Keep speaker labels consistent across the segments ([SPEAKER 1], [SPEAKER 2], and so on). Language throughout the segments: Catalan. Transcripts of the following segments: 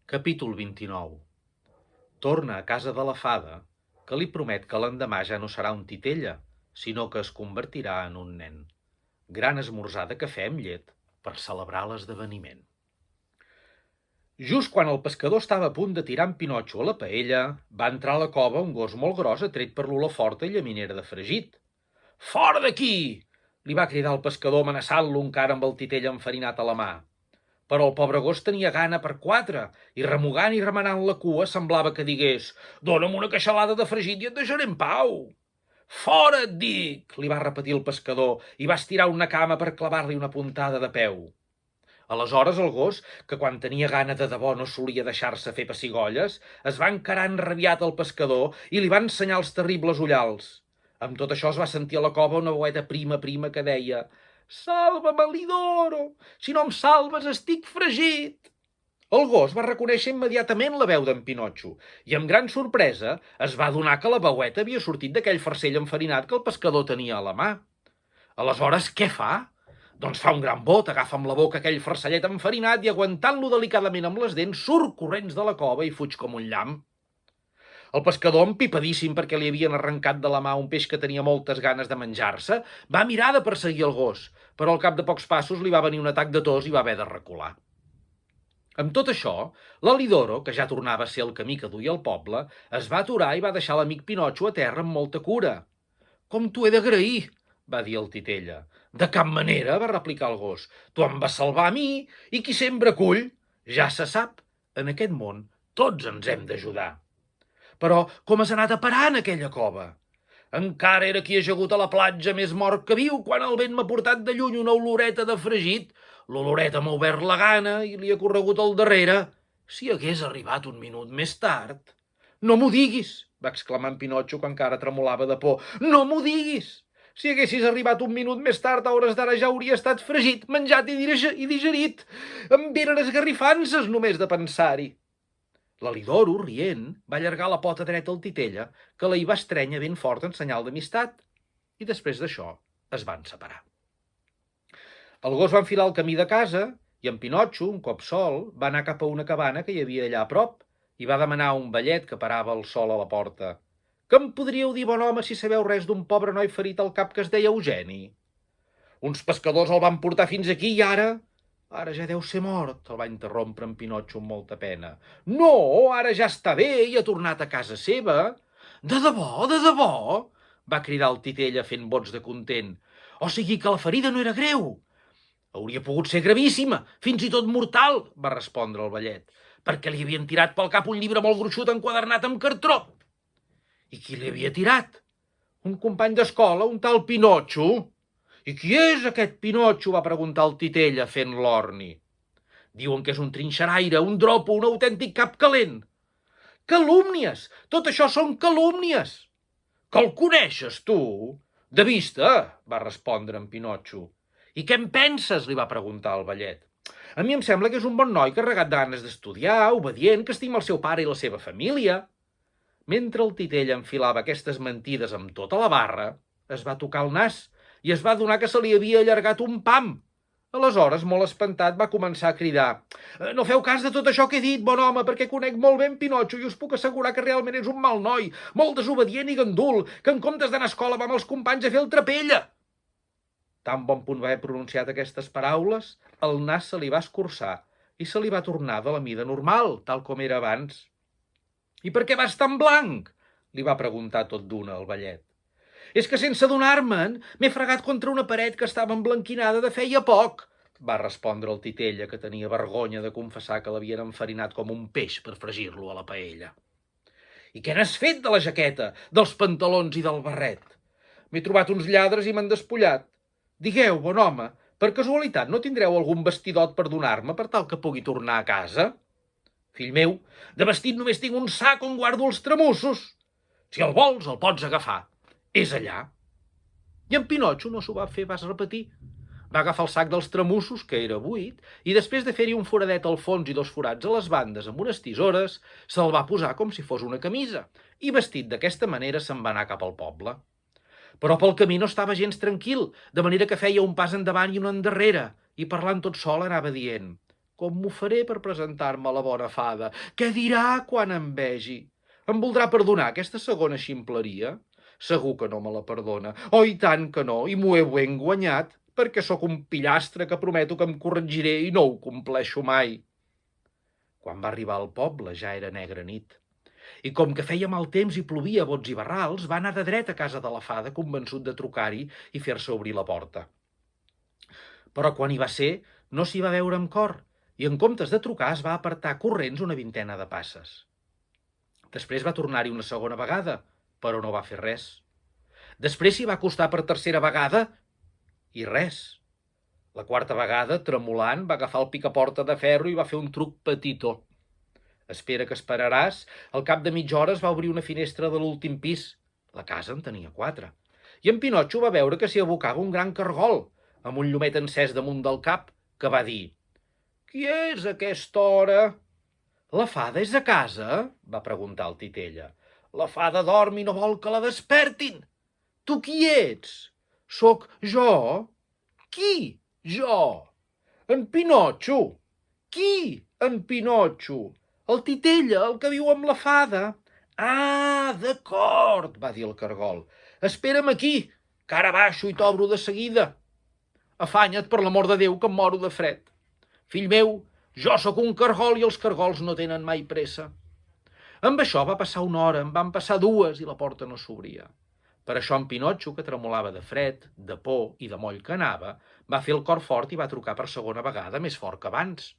[SPEAKER 1] Capítol 29. Torna a casa de la fada, que li promet que l'endemà ja no serà un titella, sinó que es convertirà en un nen. Gran esmorzar de cafè amb llet per celebrar l'esdeveniment. Just quan el pescador estava a punt de tirar en Pinotxo a la paella, va entrar a la cova un gos molt gros atret per l'olor forta i llaminera de fregit. «Fora d'aquí!» li va cridar el pescador amenaçant-lo encara amb el titell enfarinat a la mà. Però el pobre gos tenia gana per 4 i remugant i remenant la cua semblava que digués «Dóna'm una queixalada de fregit i et deixaré en pau». «Fora, et dic!» li va repetir el pescador i va estirar una cama per clavar-li una puntada de peu. Aleshores el gos, que quan tenia gana de debò no solia deixar-se fer pessigolles, es va encarar enrabiat al pescador i li va ensenyar els terribles ullals. Amb tot això es va sentir a la cova una veueta prima que deia «Salva-me, Lidoro! Si no em salves estic fregit!» El gos va reconèixer immediatament la veu d'en Pinotxo i amb gran sorpresa es va adonar que la veueta havia sortit d'aquell farcell enfarinat que el pescador tenia a la mà. Aleshores, què fa? Doncs fa un gran bot, agafa amb la boca aquell farcellet enfarinat i aguantant-lo delicadament amb les dents surt corrents de la cova i fuig com un llamp. El pescador, empipadíssim perquè li havien arrencat de la mà un peix que tenia moltes ganes de menjar-se, va mirar de perseguir el gos, però al cap de pocs passos li va venir un atac de tos i va haver de recular. Amb tot això, l'Alidoro, que ja tornava a ser el camí que duia al poble, es va aturar i va deixar l'amic Pinotxo a terra amb molta cura. «Com t'ho he d'agrair!» va dir el titella. «De cap manera», va replicar el gos. «Tu em vas salvar a mi, i qui sembra cull. Ja se sap, en aquest món tots ens hem d'ajudar». «Però com has anat a parar en aquella cova?» «Encara era aquí ajagut a la platja més mort que viu quan el vent m'ha portat de lluny una oloreta de fregit. L'oloreta m'ha obert la gana i li ha corregut al darrere. Si hagués arribat un minut més tard...» «No m'ho diguis!» va exclamar en Pinotxo, que encara tremolava de por. «No m'ho diguis! Si haguessis arribat un minut més tard, a hores d'ara ja hauria estat fregit, menjat i digerit. Em venen esgarrifances només de pensar-hi». L'Alidoro, rient, va allargar la pota dreta al titella, que la hi va estrènyer ben fort en senyal d'amistat, i després d'això es van separar. El gos va enfilar el camí de casa i en Pinotxo, un cop sol, va anar cap a una cabana que hi havia allà a prop i va demanar a un vellet que parava al sol a la porta: «Que em podríeu dir, bon home, si sabeu res d'un pobre noi ferit al cap que es deia Eugeni? Uns pescadors el van portar fins aquí i ara...» «Ara ja deu ser mort», el va interrompre en Pinotxo amb molta pena. «No, ara ja està bé i ha tornat a casa seva». «De debò, de debò?» va cridar el titella fent bots de content. «O sigui que la ferida no era greu?» «Hauria pogut ser gravíssima, fins i tot mortal», va respondre el vellet, «perquè li havien tirat pel cap un llibre molt gruixut enquadernat amb cartró». «I qui li havia tirat?» «Un company d'escola, un tal Pinotxo». «I qui és aquest Pinotxo?», va preguntar el titella fent l'orni. «Diuen que és un trinxeraire, un dropo, un autèntic cap calent». «Calúmnies! Tot això són calúmnies!» «Que el coneixes, tu?» «De vista», va respondre en Pinotxo. «I què en penses?», li va preguntar el vellet. «A mi em sembla que és un bon noi carregat de ganes d'estudiar, obedient, que estima el seu pare i la seva família». Mentre el titella enfilava aquestes mentides amb tota la barra, es va tocar el nas i es va adonar que se li havia allargat un pam. Aleshores, molt espantat, va començar a cridar: «No feu cas de tot això que he dit, bon home, perquè conec molt bé en Pinotxo i us puc assegurar que realment és un mal noi, molt desobedient i gandul, que en comptes d'anar a escola va amb els companys a fer el trapella». Tan bon punt va haver pronunciat aquestes paraules, el nas se li va escurçar i se li va tornar de la mida normal, tal com era abans. «I per què vas tan blanc?», li va preguntar tot d'una el vellet. «És que sense adonar-me'n m'he fregat contra una paret que estava emblanquinada de feia poc», va respondre el titella, que tenia vergonya de confessar que l'havien enfarinat com un peix per fregir-lo a la paella. «I què n'has fet de la jaqueta, dels pantalons i del barret?» «M'he trobat uns lladres i m'han despullat». «Digueu, bon home, per casualitat no tindreu algun vestidot per donar-me per tal que pugui tornar a casa?» «Fill meu, de vestit només tinc un sac on guardo els tramussos. Si el vols, el pots agafar. És allà». I en Pinotxo no s'ho va fer pas repetir. Va agafar el sac dels tramussos, que era buit, i després de fer-hi un foradet al fons i 2 forats a les bandes amb unes tisores, se'l va posar com si fos una camisa, i vestit d'aquesta manera se'n va anar cap al poble. Però pel camí no estava gens tranquil, de manera que feia un pas endavant i un endarrere, i parlant tot sol anava dient: Com m'ho faré per presentar-me a la bona fada? Què dirà quan em vegi? Em voldrà perdonar aquesta segona ximpleria? Segur que no me la perdona. Oh, i tant que no, i m'ho he ben guanyat, perquè sóc un pillastre que prometo que em corregiré i no ho compleixo mai. Quan va arribar al poble ja era negra nit. I com que feia mal temps i plovia a bots i barrals, va anar de dret a casa de la fada convençut de trucar-hi i fer-se obrir la porta. Però quan hi va ser, no s'hi va veure amb cor, i en comptes de trucar es va apartar corrents una vintena de passes. Després va tornar-hi una segona vegada, però no va fer res. Després s'hi va acostar per tercera vegada i res. La quarta vegada, tremolant, va agafar el picaporta de ferro i va fer un truc petitó. Espera que esperaràs, al cap de mitja hora es va obrir una finestra de l'últim pis. La casa en tenia 4. I en Pinotxo va veure que s'hi abocava un gran cargol, amb un llumet encès damunt del cap, que va dir: «Qui és a aquesta hora?» «La fada és a casa?» va preguntar el Titella. «La fada dorm i no vol que la despertin. Tu qui ets?» «Soc jo». «Qui?» «Jo». «En Pinotxo». «Qui?» «En Pinotxo». «El Titella, el que viu amb la fada». «Ah, d'acord», va dir el cargol. «Espera'm aquí, que ara baixo i t'obro de seguida. Afanya't, per l'amor de Déu, que em moro de fred. Fill meu, jo sóc un cargol i els cargols no tenen mai pressa». Amb això va passar una hora, en van passar 2 i la porta no s'obria. Per això en Pinotxo, que tremolava de fred, de por i de moll que anava, va fer el cor fort i va trucar per segona vegada més fort que abans.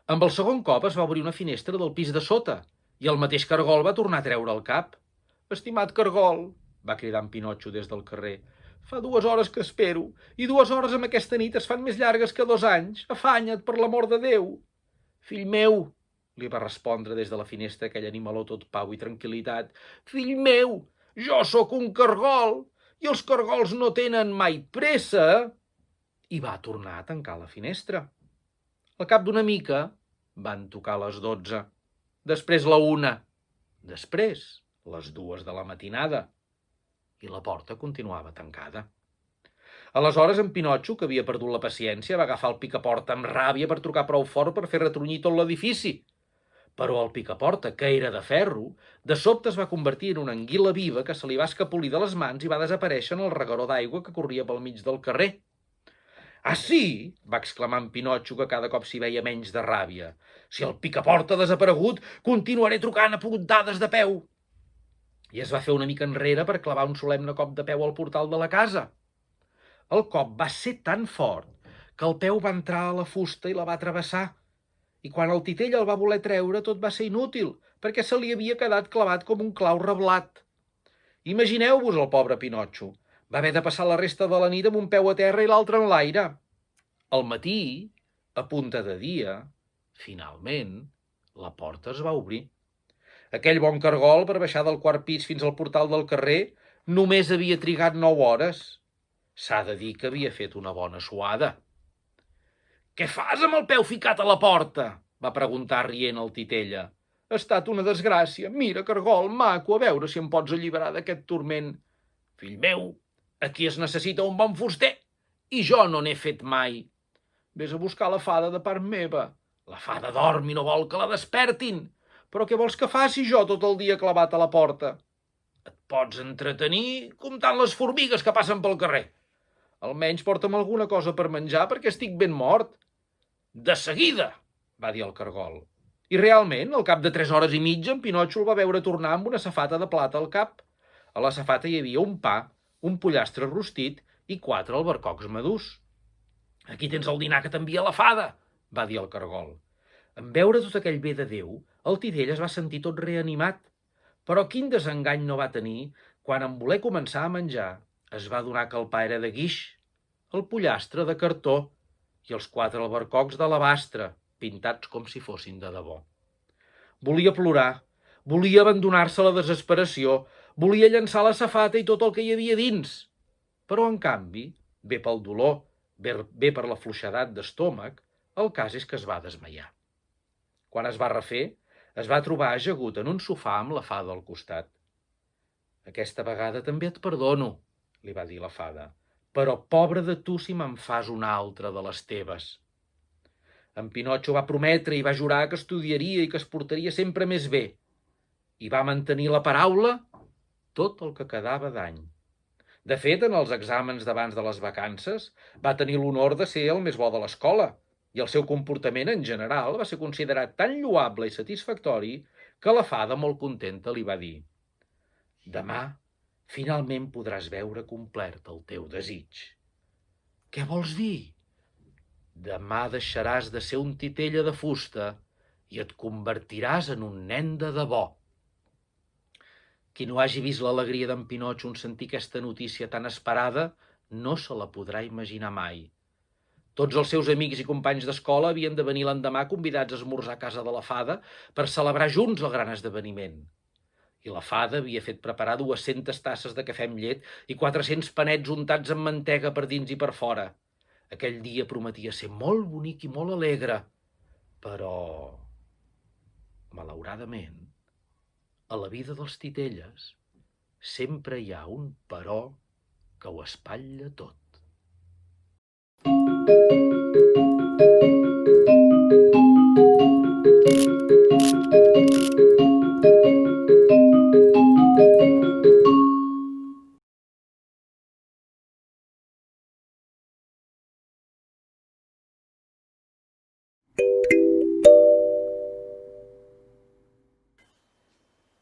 [SPEAKER 1] Amb el segon cop es va obrir una finestra del pis de sota i el mateix cargol va tornar a treure el cap. «Estimat cargol», va cridar en Pinotxo des del carrer, «fa 2 hores que espero, i 2 hores amb aquesta nit es fan més llargues que 2 anys. Afanya't, per l'amor de Déu». «Fill meu», li va respondre des de la finestra aquell animaló tot pau i tranquil·litat, «fill meu, jo sóc un cargol, i els cargols no tenen mai pressa». I va tornar a tancar la finestra. Al cap d'una mica van tocar les 12, després la 1, després les 2 de la matinada, i la porta continuava tancada. Aleshores en Pinotxo, que havia perdut la paciència, va agafar el picaporta amb ràbia per trucar prou fort per fer retrunyir tot l'edifici. Però el picaporta, que era de ferro, de sobte es va convertir en una anguila viva que se li va escapolir de les mans i va desaparèixer en el regueró d'aigua que corria pel mig del carrer. «Ah, sí?» va exclamar en Pinotxo, que cada cop s'hi veia menys de ràbia. «Si el picaporta ha desaparegut, continuaré trucant a puntades de peu». I es va fer una mica enrere per clavar un solemne cop de peu al portal de la casa. El cop va ser tan fort que el peu va entrar a la fusta i la va travessar. I quan el Titella el va voler treure, tot va ser inútil, perquè se li havia quedat clavat com un clau reblat. Imagineu-vos el pobre Pinotxo. Va haver de passar la resta de la nit amb un peu a terra i l'altre en l'aire. Al matí, a punta de dia, finalment, la porta es va obrir. Aquell bon cargol, per baixar del 4è pis fins al portal del carrer, només havia trigat 9 hores. S'ha de dir que havia fet una bona suada. «Què fas amb el peu ficat a la porta?» va preguntar rient el Titella. «Ha estat una desgràcia. Mira, cargol, maco, a veure si em pots alliberar d'aquest turment». «Fill meu, aquí es necessita un bon fuster, i jo no n'he fet mai. Ves a buscar la fada de part meva. La fada dorm i no vol que la despertin. Però què vols que faci jo tot el dia clavat a la porta?» «Et pots entretenir comptant les formigues que passen pel carrer. Almenys porta'm alguna cosa per menjar, perquè estic ben mort». «De seguida», va dir el cargol. I realment, al cap de 3 hores i mitja, en Pinotxo el va veure tornar amb una safata de plata al cap. A la safata hi havia un pa, un pollastre rostit i 4 albercocs madurs. «Aquí tens el dinar que t'envia la fada», va dir el cargol. En veure tot aquell bé de Déu, el Titella es va sentir tot reanimat. Però quin desengany no va tenir quan, en voler començar a menjar, es va adonar que el pa era de guix, el pollastre de cartó i els 4 albercocs d'alabastre, pintats com si fossin de debò. Volia plorar, volia abandonar-se a la desesperació, volia llançar la safata i tot el que hi havia dins. Però, en canvi, bé pel dolor, bé per la fluixedat d'estómac, el cas és que es va desmaiar. Quan es va refer, es va trobar ajagut en un sofà amb la fada al costat. «Aquesta vegada també et perdono», li va dir la fada, «però pobre de tu si me'n fas una altra de les teves». En Pinotxo va prometre i va jurar que estudiaria i que es portaria sempre més bé. I va mantenir la paraula tot el que quedava d'any. De fet, en els exàmens d'abans de les vacances, va tenir l'honor de ser el més bo de l'escola, i el seu comportament en general va ser considerat tan lloable i satisfactori que la fada, molt contenta, li va dir: «Demà, finalment podràs veure complert el teu desig». «Què vols dir?» «Demà deixaràs de ser un titella de fusta i et convertiràs en un nen de debò». Qui no hagi vist l'alegria d'en Pinotxo en sentir aquesta notícia tan esperada no se la podrà imaginar mai. Tots els seus amics i companys d'escola havien de venir l'endemà convidats a esmorzar a casa de la fada per celebrar junts el gran esdeveniment. I la fada havia fet preparar 200 tasses de cafè amb llet i 400 panets untats amb mantega per dins i per fora. Aquell dia prometia ser molt bonic i molt alegre, però, malauradament, a la vida dels titelles sempre hi ha un però que ho espatlla tot.